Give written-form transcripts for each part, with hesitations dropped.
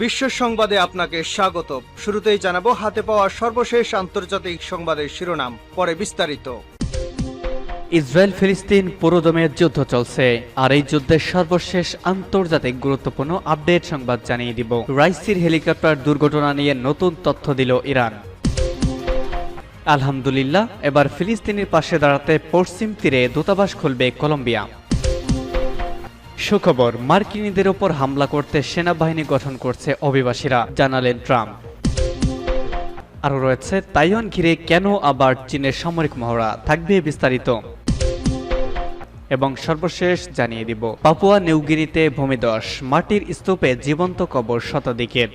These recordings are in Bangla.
বিশ্ব সংবাদে আপনাকে স্বাগত। শুরুতেই জানাবো হাতে পাওয়া সর্বশেষ আন্তর্জাতিক সংবাদের শিরোনাম, পরে বিস্তারিত। ইসরায়েল ফিলিস্তিন পুরোদমে যুদ্ধ চলছে, আর এই যুদ্ধের সর্বশেষ আন্তর্জাতিক গুরুত্বপূর্ণ আপডেট সংবাদ জানিয়ে দিব। রাইসির হেলিকপ্টার দুর্ঘটনা নিয়ে নতুন তথ্য দিল ইরান। আলহামদুলিল্লাহ, এবার ফিলিস্তিনের পাশে দাঁড়াতে পশ্চিম তীরে দূতাবাস খুলবে কলম্বিয়া। সুখবর, মার্কিনীদের ওপর হামলা করতে সেনাবাহিনী গঠন করছে অভিবাসীরা, জানালেন ট্রাম্প। আরও রয়েছে তাইওয়ান ঘিরে কেন আবার চীনের সামরিক মহড়া, থাকবে বিস্তারিত। এবং সর্বশেষ জানিয়ে দিব পাপুয়া নিউগিনিতে ভূমিধস, মাটির স্তূপে জীবন্ত কবর শতাধিকের।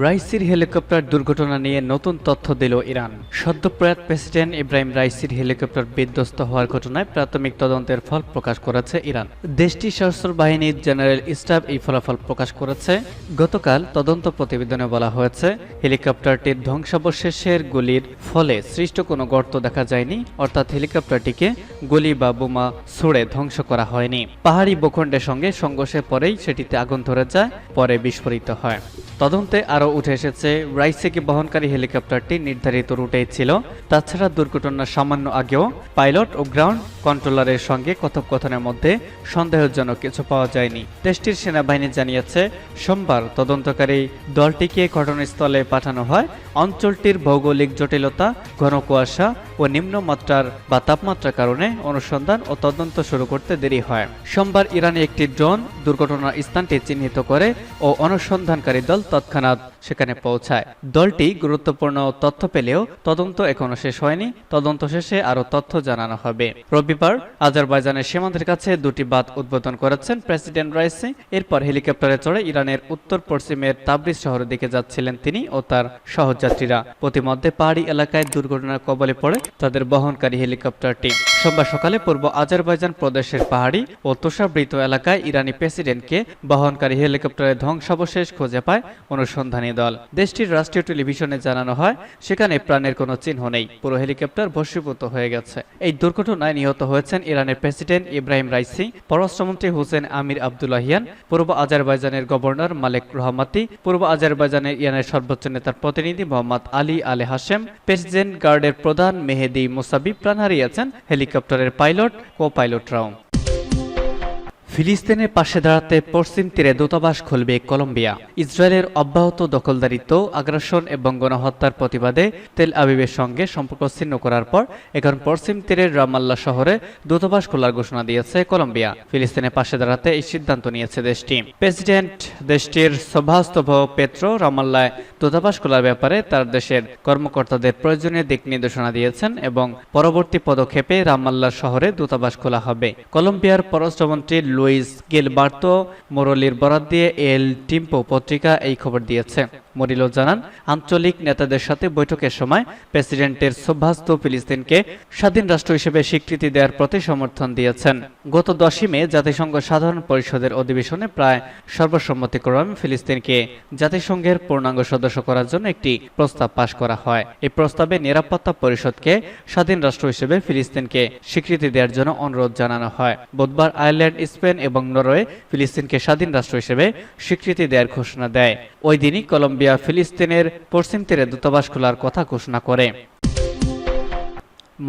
রাইসির হেলিকপ্টার দুর্ঘটনা নিয়ে নতুন তথ্য দিল ইরান। সদ্যপ্রয়াত প্রেসিডেন্ট ইব্রাহিম রাইসির হেলিকপ্টার বিধ্বস্ত হওয়ার ঘটনায় প্রাথমিক তদন্তের ফল প্রকাশ করেছে ইরান। দেশটির সশস্ত্র বাহিনীর জেনারেল স্টাফ এই ফলাফল প্রকাশ করেছে। গতকাল তদন্ত প্রতিবেদনে বলা হয়েছে, হেলিকপ্টারটির ধ্বংসাবশেষের গুলির ফলে সৃষ্ট কোনো গর্ত দেখা যায়নি, অর্থাৎ হেলিকপ্টারটিকে গুলি বা বোমা ছুড়ে ধ্বংস করা হয়নি। পাহাড়ি ভূখণ্ডের সঙ্গে সংঘর্ষের পরেই সেটিতে আগুন ধরে যায়, পরে বিস্ফোরিত হয়। তদন্তে আরও উঠে এসেছে, রাইসিকে বহনকারী হেলিকপ্টারটি নির্ধারিত রুটেই ছিল। তাছাড়া দুর্ঘটনার সামান্য আগেও পাইলট ও গ্রাউন্ড কন্ট্রোলারের সঙ্গে কথোপকথনের মধ্যে সন্দেহজনক কিছু পাওয়া যায়নি। দেশটির সেনাবাহিনী জানিয়েছে, সোমবার তদন্তকারী দলটিকে ঘটনাস্থলে পাঠানো হয়। অঞ্চলটির ভৌগোলিক জটিলতা, ঘন কুয়াশা ও নিম্নমাত্রার বা তাপমাত্রার কারণে অনুসন্ধান ও তদন্ত শুরু করতে দেরি হয়। সোমবার ইরানে একটি ড্রোন দুর্ঘটনার স্থানটি চিহ্নিত করে ও অনুসন্ধানকারী দল তৎক্ষণাৎ সেখানে পৌঁছায়। দলটি গুরুত্বপূর্ণ তথ্য পেলেও তদন্ত এখনো শেষ হয়নি। তদন্ত শেষে আরও তথ্য জানানো হবে। রবিবার আজারবাইজানের সীমান্তের কাছে দুটি বাঁধ উদ্বোধন করেছেন প্রেসিডেন্ট রাইসি। এরপর হেলিকপ্টারে চড়ে ইরানের উত্তর পশ্চিমের তাবরিজ শহরের দিকে যাচ্ছিলেন তিনি ও তার সহযাত্রীরা। প্রতিমধ্যে পাহাড়ি এলাকায় দুর্ঘটনার কবলে পড়ে তাদের বহনকারী হেলিকপ্টারটি। সোমবার সকালে পূর্ব আজারবাইজান প্রদেশের পাহাড়ি ও তুষারাবৃত এলাকায় ইরানি প্রেসিডেন্টকে বহনকারী হেলিকপ্টারের ধ্বংসাবশেষ খুঁজে পায় অনুসন্ধানী দল। দেশটির রাষ্ট্রীয় টেলিভিশনে জানানো হয়, সেখানে প্রাণের কোনো চিহ্ন নেই, পুরো হেলিকপ্টার ভস্মীভূত হয়ে গেছে। এই দুর্ঘটনায় নিহত হয়েছেন ইরানের প্রেসিডেন্ট ইব্রাহিম রাইসি, পররাষ্ট্রমন্ত্রী হোসেন আমির আবদুল্লাহিয়ান, পূর্ব আজারবাইজানের গভর্নর মালেক রহমাতি, পূর্ব আজারবাইজানের ইরানের সর্বোচ্চ নেতার প্রতিনিধি মোহাম্মদ আলী আলে হাশেম, প্রেসিডেন্ট গার্ডের প্রধান মেহেদি মুসাবি, প্রাণ হারিয়েছেন হেলিকপ্টারের পাইলট ও পাইলটরাও। ফিলিস্তিনের পাশে দাঁড়াতে পশ্চিম তীরে দূতাবাস খুলবে কলম্বিয়া। ইসরায়েলের অব্যাহত দখলদারিত্ব, আগ্রাসন এবং গণহত্যার প্রতিবাদে তেল আবিবের সঙ্গে সম্পর্ক ছিন্ন করার পর এখন পশ্চিম তীরের রামাল্লা শহরে দূতাবাস খোলার ঘোষণা দিয়েছে কলম্বিয়া। ফিলিস্তিনের পাশে দাঁড়াতে এই সিদ্ধান্ত নিয়েছে দেশটি। প্রেসিডেন্ট দেশটির সভাস্তভ পেত্রো রামাল্লায় দূতাবাস খোলার ব্যাপারে তার দেশের কর্মকর্তাদের প্রয়োজনীয় দিক নির্দেশনা দিয়েছেন এবং পরবর্তী পদক্ষেপে রামাল্লা শহরে দূতাবাস খোলা হবে। কলম্বিয়ার পররাষ্ট্রমন্ত্রী লুইস গিলবার্তো মোরোলির বরাত দিয়ে এল টিম্পো পত্রিকা এই খবর দিয়েছে। মোরিলো জানান, আঞ্চলিক নেতাদের সাথে বৈঠকের সময় প্রেসিডেন্টের সভ্যস্ত ফিলিস্তিনকে স্বাধীন রাষ্ট্র হিসেবে স্বীকৃতি দেওয়ার প্রতি সমর্থন দিয়েছেন। গত 10 মে জাতিসংঘ সাধারণ পরিষদের অধিবেশনে প্রায় সর্বসম্মতিক্রমে ফিলিস্তিনকে জাতিসংঘের পূর্ণাঙ্গ সদস্য করার জন্য একটি প্রস্তাব পাশ করা হয়। এই প্রস্তাবে নিরাপত্তা পরিষদকে স্বাধীন রাষ্ট্র হিসেবে ফিলিস্তিনকে স্বীকৃতি দেওয়ার জন্য অনুরোধ জানানো হয়। বুধবার আয়ারল্যান্ড, স্পেন এবং নরওয়ে ফিলিস্তিনকে স্বাধীন রাষ্ট্র হিসেবে স্বীকৃতি দেওয়ার ঘোষণা দেয়। ওই দিনই কলম্বিয়া ফিলিস্তিনের পশ্চিম তীরে দূতাবাস খোলার কথা ঘোষণা করে।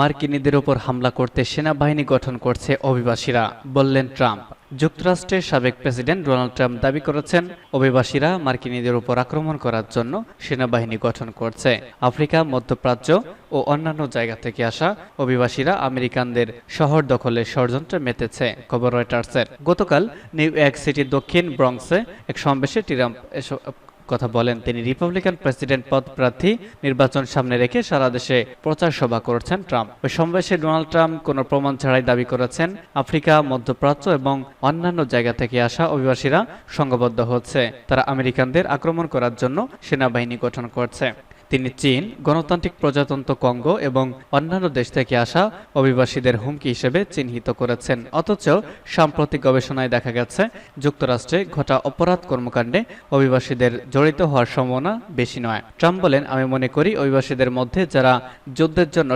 মার্কিনীদের ওপর হামলা করতে সেনাবাহিনী গঠন করছে অভিবাসীরা, বললেন ট্রাম্প। যুক্তরাষ্ট্রের সাবেক প্রেসিডেন্ট ডোনাল্ড ট্রাম্প দাবি করেছেন, অভিবাসীরা মার্কিনীদের উপর আক্রমণ করার জন্য সেনাবাহিনী গঠন করছে। আফ্রিকা, মধ্যপ্রাচ্য ও অন্যান্য জায়গা থেকে আসা অভিবাসীরা আমেরিকানদের শহর দখলের ষড়যন্ত্রে মেতেছে, খবর রয়টার্সের। গতকাল নিউ ইয়র্ক সিটির দক্ষিণ ব্রঙ্কসে এক সমাবেশে ট্রাম্প কথা বলেন। তিনি রিপাবলিকান প্রেসিডেন্ট পদ প্রার্থী নির্বাচন সামনে রেখে সারা দেশে প্রচার সভা করেছেন ট্রাম্প। ওই সমাবেশে ডোনাল্ড ট্রাম্প কোনো প্রমাণ ছাড়াই দাবি করেছেন, আফ্রিকা, মধ্যপ্রাচ্য এবং অন্যান্য জায়গা থেকে আসা অভিবাসীরা সংঘবদ্ধ হচ্ছে, তারা আমেরিকানদের আক্রমণ করার জন্য সেনাবাহিনী গঠন করছে। তিনি চীন, গণতান্ত্রিক প্রজাতন্ত্র কঙ্গো এবং অন্যান্য দেশ থেকে আসা অভিবাসীদের হুমকি হিসেবে চিহ্নিত করেছেন। অথচ সাম্প্রতিক গবেষণায় দেখা গেছে, যুক্তরাষ্ট্রে ঘটা অপরাধ কর্মকাণ্ডে অভিবাসীদের জড়িত হওয়ার সম্ভাবনা বেশি নয়। ট্রাম্প বলেন, আমি মনে করি অভিবাসীদের মধ্যে যারা যুদ্ধের জন্য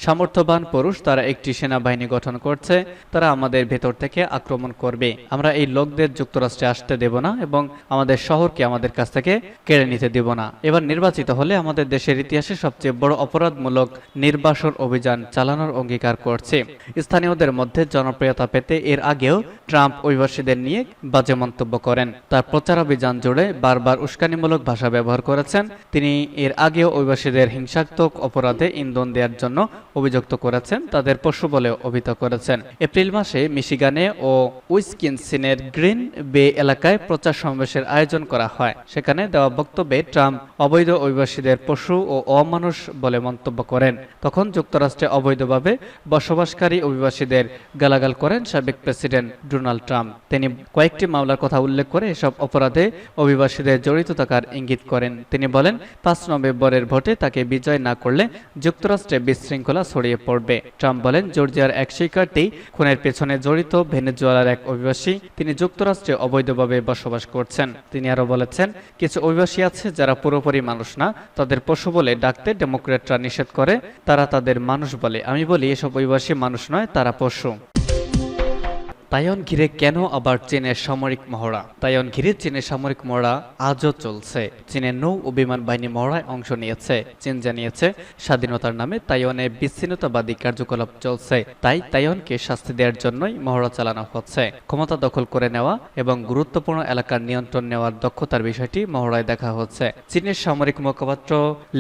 সামর্থ্যবান পুরুষ, তারা একটি সেনাবাহিনী গঠন করছে, তারা আমাদের ভেতর থেকে আক্রমণ করবে। আমরা এই লোকদের যুক্তরাষ্ট্রে আসতে দেব না এবং আমাদের শহরকে আমাদের কাছ থেকে কেড়ে নিতে দেব না। এবার নির্বাচিত হলে আমাদের দেশের ইতিহাসে সবচেয়ে বড় অপরাধমূলক নির্বাসন অভিযান চালানোর অঙ্গীকার করছে। স্থানীয়দের মধ্যে জনপ্রিয়তা পেতে এর আগেও ট্রাম্প অভিবাসীদের নিয়ে বাজে মন্তব্য করেন। তার প্রচারাভিযান জুড়ে বারবার উস্কানিমূলক ভাষা ব্যবহার করেছেন। তিনি এর আগেও অভিবাসীদের হিংসাত্মক অপরাধে ইন্ধন দেওয়ার জন্য অভিযুক্ত করেছেন, তাদের পশু বলে অভিহিত করেছেন। এপ্রিল মাসে মিশিগানে ও উইসকনসিনের গ্রিন বে এলাকায় প্রচার সমাবেশের আয়োজন করা হয়। সেখানে দেওয়া বক্তব্যে ট্রাম্প অবৈধ অভিবাসীদের পশু ও অমানুষ বলে মন্তব্য করেন। তখন যুক্তরাষ্ট্রে অবৈধভাবে বসবাসকারী অভিবাসীদের গালাগাল করেন সাবেক প্রেসিডেন্ট ডোনাল্ড ট্রাম্প। তিনি কয়েকটি মামলার কথা উল্লেখ করে এসব অপরাধে অভিবাসীদের জড়িত থাকার ইঙ্গিত করেন। তিনি বলেন, 5 নভেম্বরের ভোটে তাকে বিজয় না করলে যুক্তরাষ্ট্রে বিশৃঙ্খলা ছড়িয়ে পড়বে। ট্রাম্প বলেন, জর্জিয়ার এক শিক্ষার্থী খুনের পেছনে জড়িত ভেনেজুয়েলার এক অভিবাসী। তিনি যুক্তরাষ্ট্রে অবৈধভাবে বসবাস করছেন। তিনি আরো বলেছেন, কিছু অভিবাসী আছে যারা পুরোপুরি মানুষ না, তাদের পশু বলে ডাকতে ডেমোক্র্যাটরা নিষেধ করে, তারা তাদের মানুষ বলে। আমি বলি, এসব অভিবাসী মানুষ নয়, তারা পশু। তাইওয়ান ঘিরে কেন আবার চীনের সামরিক মহড়া? তাইওয়ান ঘিরে চীনের সামরিক মহড়া আজও চলছে। চীনের নৌ ও বিমান বাহিনী মহড়ায় অংশ নিয়েছে। চীন জানিয়েছে, স্বাধীনতার নামে তাইওয়ানে বিচ্ছিন্নতাবাদী কার্যকলাপ চলছে, তাই তাইওয়ানকে শাস্তি দেওয়ার জন্যই মহড়া চালানো হচ্ছে। ক্ষমতা দখল করে নেওয়া এবং গুরুত্বপূর্ণ এলাকার নিয়ন্ত্রণ নেওয়ার দক্ষতার বিষয়টি মহড়ায় দেখা হচ্ছে। চীনের সামরিক মুখপাত্র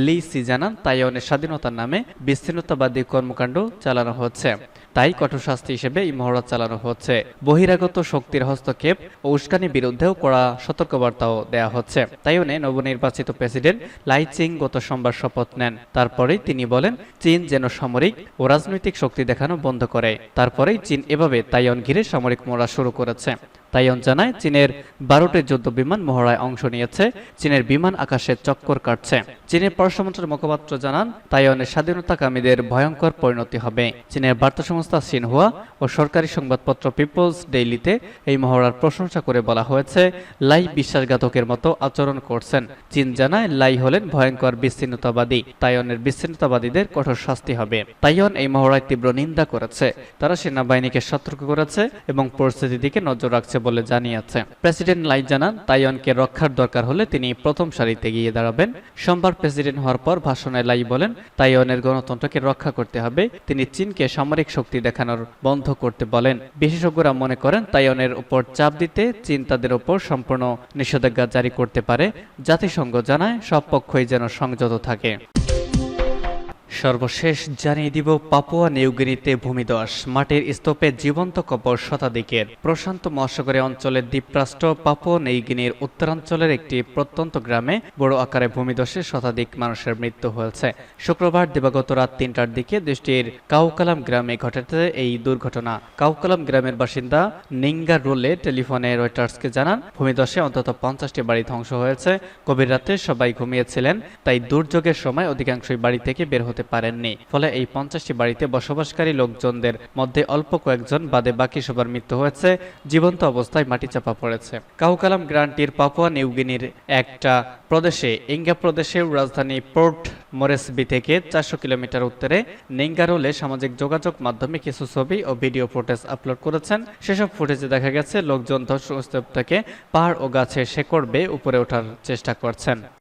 লি সি জানান, তাইওয়ানের স্বাধীনতার নামে বিচ্ছিন্নতাবাদী কর্মকাণ্ড চালানো হচ্ছে, তাই কঠোর শাস্তি হিসেবে এই মহড়া চালানো হচ্ছে। বহিরাগত শক্তির হস্তক্ষেপ ও উস্কানির বিরুদ্ধেও কড়া সতর্কবার্তাও দেয়া হচ্ছে। তাইওয়ানে নবনির্বাচিত প্রেসিডেন্ট লাই চিং গত সোমবার শপথ নেন। তারপরেই তিনি বলেন, চীন যেন সামরিক ও রাজনৈতিক শক্তি দেখানো বন্ধ করে। তারপরেই চীন এভাবে তাইওয়ান ঘিরে সামরিক মহড়া শুরু করেছে। তাইওয়ান জানায়, চীনের 12টি যুদ্ধ বিমান মহড়ায় অংশ নিয়েছে। চীনের বিমান আকাশে চক্কর কাটছে। চীনের পররাষ্ট্রমন্ত্রীর মুখপাত্র জানান, তাইওয়ানের স্বাধীনতাকামীদের ভয়ঙ্কর পরিণতি হবে। চীনের বার্তা সংস্থা সিনহুয়া ও সরকারি সংবাদপত্র পিপলস ডেইলিতে এই মহড়ার প্রশংসা করে বলা হয়েছে, লাই বিশ্বাসঘাতকের মতো আচরণ করছেন। চীন জানায়, লাই হলেন ভয়ঙ্কর বিচ্ছিন্নতাবাদী। তাইওয়ানের বিচ্ছিন্নতাবাদীদের কঠোর শাস্তি হবে। তাইওয়ান এই মহড়ায় তীব্র নিন্দা করেছে। তারা সেনাবাহিনীকে সতর্ক করেছে এবং পরিস্থিতির দিকে নজর রাখছে বলে জানিয়েছে। প্রেসিডেন্ট লাই জানান, তাইওয়ানকে রক্ষার দরকার হলে তিনি প্রথম সারিতে গিয়ে দাঁড়াবেন। সোমবার প্রেসিডেন্ট হওয়ার পর ভাষণে লাই বলেন, তাইওয়ানের গণতন্ত্রকে রক্ষা করতে হবে। তিনি চীনকে সামরিক শক্তি দেখানোর বন্ধ করতে বলেন। বিশেষজ্ঞরা মনে করেন, তাইওয়ানের উপর চাপ দিতে চীন তাদের উপর সম্পূর্ণ নিষেধাজ্ঞা জারি করতে পারে। জাতিসংঘ জানায়, সব পক্ষই যেন সংযত থাকে। সর্বশেষ জানিয়ে দিব, পাপুয়া নিউগিনিতে ভূমিধস, মাটির স্তূপে জীবন্ত কবর শতাধিকের। প্রশান্ত মহাসাগরীয় অঞ্চলের দ্বীপরাষ্ট্র পাপুয়া নিউগিনির উত্তরাঞ্চলের একটি প্রত্যন্ত গ্রামে বড় আকারে ভূমিধসে শতাধিক মানুষের মৃত্যু হয়েছে। শুক্রবার দিবাগত রাত 3টার দিকে দেশটির কাউকালাম গ্রামে ঘটেছে এই দুর্ঘটনা। কাউকালাম গ্রামের বাসিন্দা নিঙ্গা রোলে টেলিফোনে রয়টার্সকে জানান, ভূমিধসে অন্তত 50টি বাড়ি ধ্বংস হয়েছে। গভীর রাতে সবাই ঘুমিয়েছিলেন, তাই দুর্যোগের সময় অধিকাংশই বাড়ি থেকে বের হতে পারেননি। ফলে এই 50টি বাড়িতে বসবাসকারী লোকজনদের মধ্যে অল্প কয়েকজন বাদে বাকি সবার মৃত্যু হয়েছে। জীবন্ত অবস্থায় মাটি চাপা পড়েছে। কাউকালাম গ্রামটির পাপুয়া নিউগিনির একটা প্রদেশে, ইঙ্গা প্রদেশের রাজধানী পোর্ট মোরেসবি থেকে 400 কিলোমিটার উত্তরে নিঙ্গারোলে সামাজিক যোগাযোগ মাধ্যমে কিছু ছবি ও ভিডিও ফুটেজ আপলোড করেছেন। সেসব ফুটেজে দেখা গেছে লোকজন ধ্বংসস্তূপ থেকে পাহাড় ও গাছের শেকড় বেয়ে উপরে ওঠার চেষ্টা করছেন।